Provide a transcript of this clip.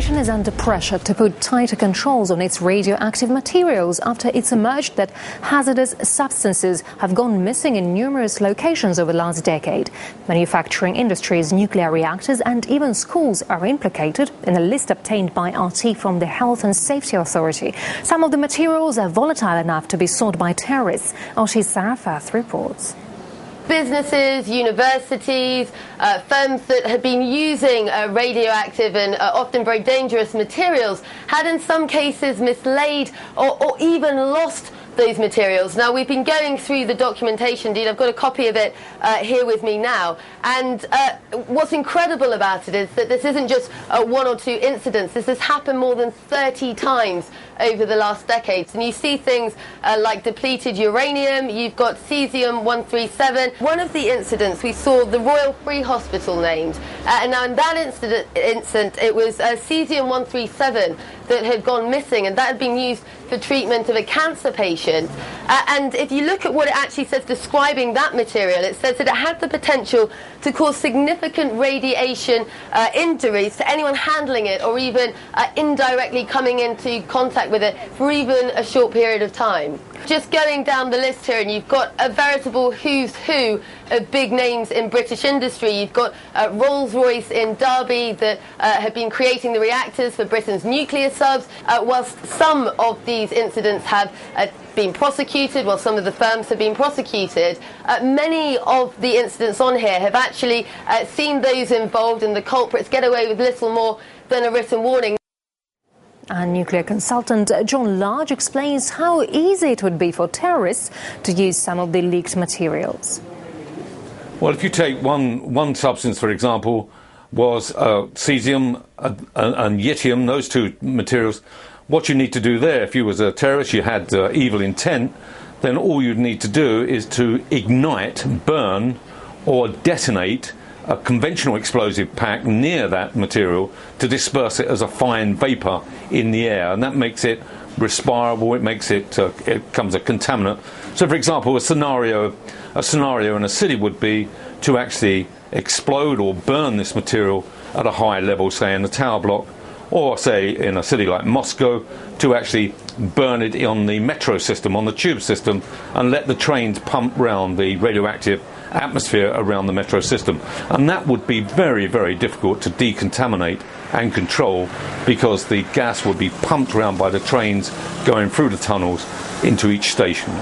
Britain is under pressure to put tighter controls on its radioactive materials after it's emerged that hazardous substances have gone missing in numerous locations over the last decade. Manufacturing industries, nuclear reactors and even schools are implicated in a list obtained by RT from the Health and Safety Authority. Some of the materials are volatile enough to be sought by terrorists. RT's Sarah Firth reports. Businesses, universities, firms that had been using radioactive and often very dangerous materials had in some cases mislaid or even lost those materials. Now, we've been going through the documentation. Indeed, I've got a copy of it here with me now. And what's incredible about it is that this isn't just one or two incidents. This has happened more than 30 times over the last decades. And you see things like depleted uranium, you've got cesium-137. One of the incidents, we saw the Royal Free Hospital named. And now in that incident, it was cesium-137 that had gone missing, and that had been used for treatment of a cancer patient. And if you look at what it actually says describing that material, it says that it had the potential to cause significant radiation injuries to anyone handling it or even indirectly coming into contact with it for even a short period of time. Just going down the list here, and you've got a veritable who's who of big names in British industry. You've got Rolls-Royce in Derby that have been creating the reactors for Britain's nuclear subs. Whilst some of these incidents have been prosecuted, while some of the firms have been prosecuted, many of the incidents on here have actually seen those involved and the culprits get away with little more than a written warning. And nuclear consultant John Large explains how easy it would be for terrorists to use some of the leaked materials. Well, if you take one substance, for example, was cesium and yttrium, those two materials, what you need to do there, if you was a terrorist, you had evil intent, then all you'd need to do is to ignite, burn or detonate a conventional explosive pack near that material to disperse it as a fine vapour in the air, and that makes it respirable. It makes it becomes a contaminant. So, for example, a scenario in a city would be to actually explode or burn this material at a high level, say in a tower block, or say in a city like Moscow, to actually burn it on the metro system, on the tube system, and let the trains pump round the radioactive atmosphere around the metro system. And that would be very, very difficult to decontaminate and control, because the gas would be pumped around by the trains going through the tunnels into each station.